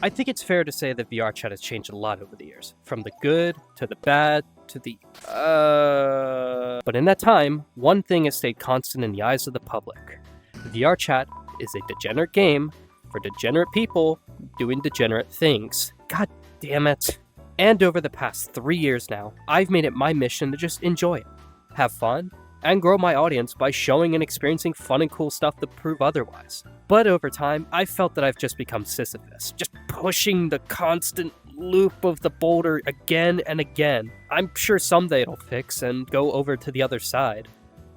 I think it's fair to say that VRChat has changed a lot over the years, from the good to the bad to the But in that time, one thing has stayed constant in the eyes of the public. VRChat is a degenerate game for degenerate people doing degenerate things. God damn it. And over the past 3 years now, I've made it my mission to just enjoy it, have fun, and grow my audience by showing and experiencing fun and cool stuff to prove otherwise. But over time, I've felt that I've just become Sisyphus, just pushing the constant loop of the boulder again and again. I'm sure someday it'll fix and go over to the other side,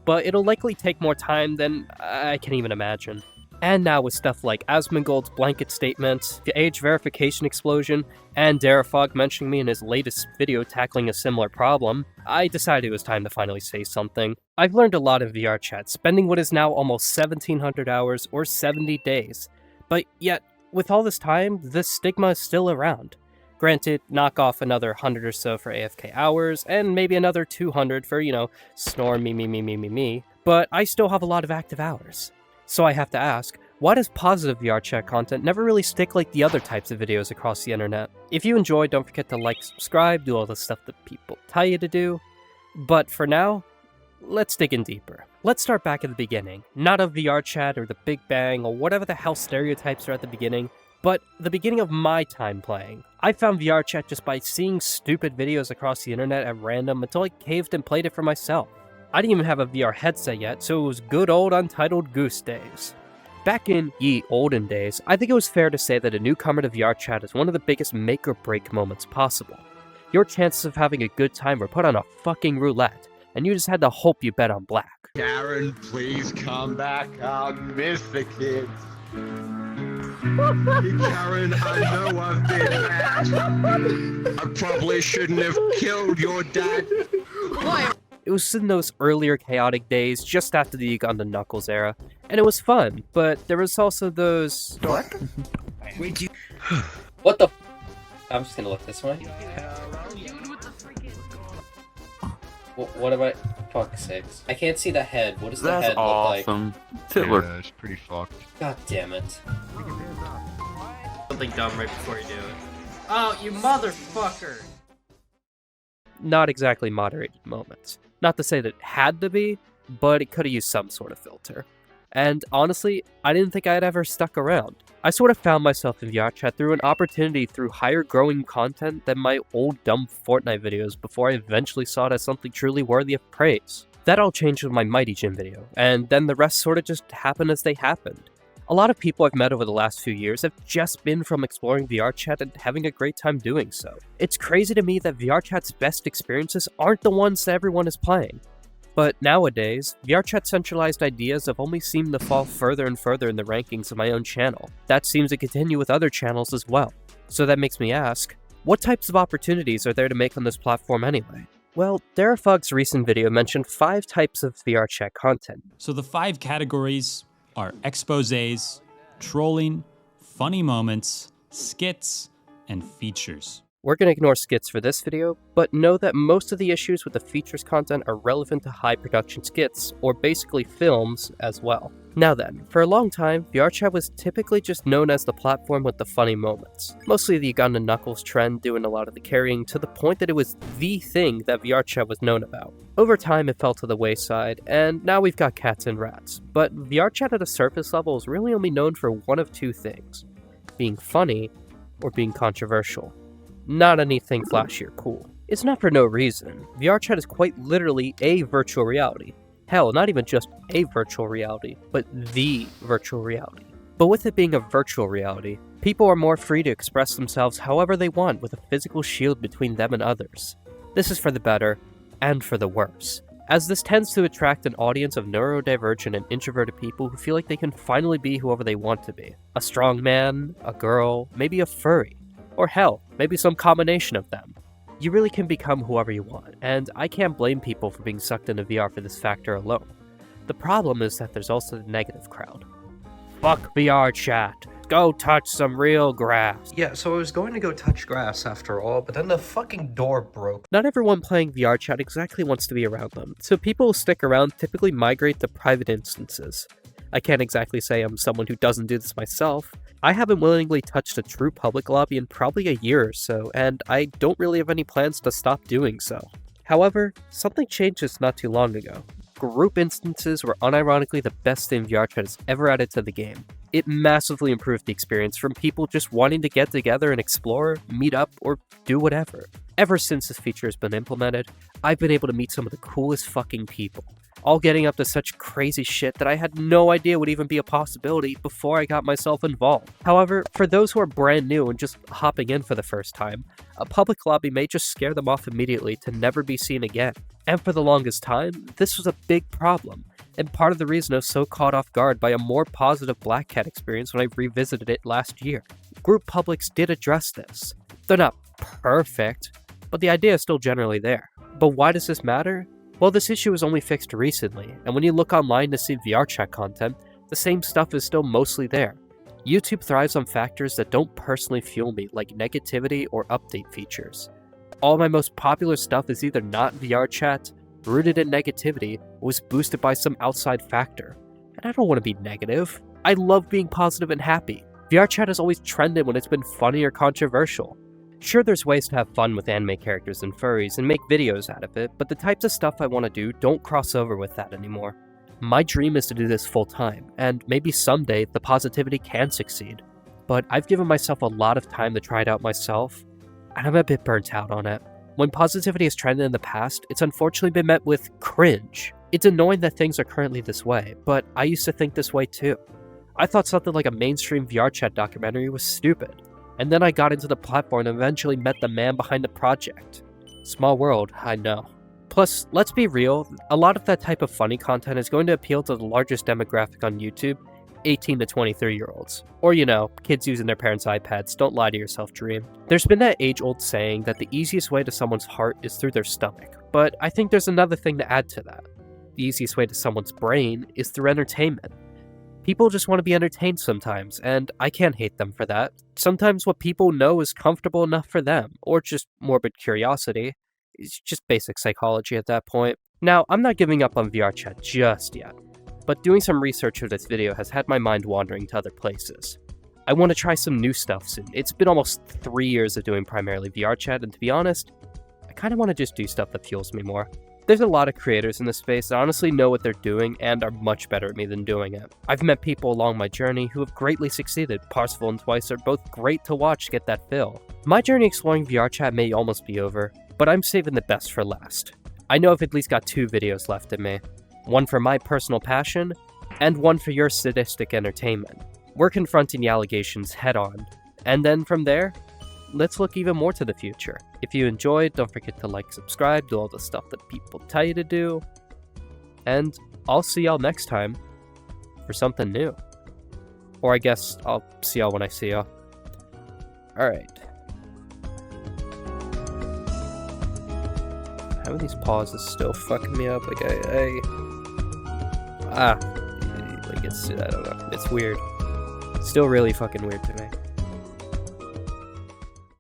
but it'll likely take more time than I can even imagine. And now with stuff like Asmongold's blanket statement, the age verification explosion, and Darafog mentioning me in his latest video tackling a similar problem, I decided it was time to finally say something. I've learned a lot in VRChat, spending what is now almost 1,700 hours or 70 days. But yet, with all this time, the stigma is still around. Granted, knock off another 100 or so for AFK hours, and maybe another 200 for, snore me, but I still have a lot of active hours. So I have to ask, why does positive VRChat content never really stick like the other types of videos across the internet? If you enjoy, don't forget to like, subscribe, do all the stuff that people tell you to do. But for now, let's dig in deeper. Let's start back at the beginning. Not of VRChat or the Big Bang or whatever the hell stereotypes are at the beginning, but the beginning of my time playing. I found VRChat just by seeing stupid videos across the internet at random until I caved and played it for myself. I didn't even have a VR headset yet, so it was good old Untitled Goose days. Back in ye olden days, I think it was fair to say that a newcomer to VRChat is one of the biggest make or break moments possible. Your chances of having a good time were put on a fucking roulette, and you just had to hope you bet on black. Darren, please come back. I miss the kids. Karen, I know I've been bad. I probably shouldn't have killed your dad. What? It was in those earlier chaotic days, just after the Uganda Knuckles era, and it was fun, but there was also those... What? Wait, What the... I'm just gonna look this way. What am I... Fuck's sakes. I can't see the head. What does the head look like? Yeah, it's pretty fucked. God damn it. Something dumb right before you do it. Oh, you motherfucker! Not exactly moderated moments. Not to say that it had to be, but it could have used some sort of filter. And honestly, I didn't think I'd ever stuck around. I sort of found myself in VRChat through an opportunity through higher growing content than my old dumb Fortnite videos before I eventually saw it as something truly worthy of praise. That all changed with my Mighty Gym video, and then the rest sort of just happened as they happened. A lot of people I've met over the last few years have just been from exploring VRChat and having a great time doing so. It's crazy to me that VRChat's best experiences aren't the ones that everyone is playing. But nowadays, VRChat centralized ideas have only seemed to fall further and further in the rankings of my own channel. That seems to continue with other channels as well. So that makes me ask, what types of opportunities are there to make on this platform anyway? Well, Darafog's recent video mentioned 5 types of VRChat content. So the 5 categories are exposés, trolling, funny moments, skits, and features. We're going to ignore skits for this video, but know that most of the issues with the features content are relevant to high production skits, or basically films, as well. Now then, for a long time, VRChat was typically just known as the platform with the funny moments. Mostly the Uganda Knuckles trend doing a lot of the carrying to the point that it was the thing that VRChat was known about. Over time it fell to the wayside, and now we've got cats and rats. But VRChat at a surface level is really only known for one of 2 things: being funny or being controversial. Not anything flashy or cool. It's not for no reason. VRChat is quite literally a virtual reality. Hell, not even just a virtual reality, but the virtual reality. But with it being a virtual reality, people are more free to express themselves however they want with a physical shield between them and others. This is for the better, and for the worse, as this tends to attract an audience of neurodivergent and introverted people who feel like they can finally be whoever they want to be. A strong man, a girl, maybe a furry. Or hell, maybe some combination of them. You really can become whoever you want, and I can't blame people for being sucked into VR for this factor alone. The problem is that there's also the negative crowd. Fuck VRChat. Go touch some real grass. Yeah, so I was going to go touch grass after all, but then the fucking door broke. Not everyone playing VRChat exactly wants to be around them, so people who stick around typically migrate to private instances. I can't exactly say I'm someone who doesn't do this myself. I haven't willingly touched a true public lobby in probably a year or so, and I don't really have any plans to stop doing so. However, something changed just not too long ago. Group instances were unironically the best thing VRChat has ever added to the game. It massively improved the experience from people just wanting to get together and explore, meet up, or do whatever. Ever since this feature has been implemented, I've been able to meet some of the coolest fucking people, all getting up to such crazy shit that I had no idea would even be a possibility before I got myself involved. However, for those who are brand new and just hopping in for the first time, a public lobby may just scare them off immediately to never be seen again. And for the longest time, this was a big problem, and part of the reason I was so caught off guard by a more positive Black Cat experience when I revisited it last year. Group publics did address this. They're not perfect, but the idea is still generally there. But why does this matter? Well, this issue was only fixed recently, and when you look online to see VRChat content, the same stuff is still mostly there. YouTube thrives on factors that don't personally fuel me, like negativity or update features. All my most popular stuff is either not VRChat, rooted in negativity, or was boosted by some outside factor. And I don't want to be negative. I love being positive and happy. VRChat has always trended when it's been funny or controversial. Sure, there's ways to have fun with anime characters and furries and make videos out of it, but the types of stuff I want to do don't cross over with that anymore. My dream is to do this full time, and maybe someday the positivity can succeed. But I've given myself a lot of time to try it out myself, and I'm a bit burnt out on it. When positivity has trended in the past, it's unfortunately been met with cringe. It's annoying that things are currently this way, but I used to think this way too. I thought something like a mainstream VRChat documentary was stupid. And then I got into the platform and eventually met the man behind the project. Small world, I know. Plus, let's be real, a lot of that type of funny content is going to appeal to the largest demographic on YouTube, 18 to 23-year-olds. Or, kids using their parents' iPads. Don't lie to yourself, Dream. There's been that age-old saying that the easiest way to someone's heart is through their stomach. But I think there's another thing to add to that. The easiest way to someone's brain is through entertainment. People just want to be entertained sometimes, and I can't hate them for that. Sometimes what people know is comfortable enough for them, or just morbid curiosity. It's just basic psychology at that point. Now, I'm not giving up on VRChat just yet, but doing some research for this video has had my mind wandering to other places. I want to try some new stuff soon. It's been almost 3 years of doing primarily VRChat, and to be honest, I kind of want to just do stuff that fuels me more. There's a lot of creators in this space that honestly know what they're doing and are much better at me than doing it. I've met people along my journey who have greatly succeeded. Parsifal and Twice are both great to watch get that fill. My journey exploring VRChat may almost be over, but I'm saving the best for last. I know I've at least got 2 videos left in me. One for my personal passion, and one for your sadistic entertainment. We're confronting the allegations head on, and then from there, let's look even more to the future. If you enjoyed, don't forget to like, subscribe, do all the stuff that people tell you to do. And I'll see y'all next time for something new. Or I guess I'll see y'all when I see y'all. Alright. How are these pauses still fucking me up? Like, I don't know. It's weird. Still really fucking weird to me.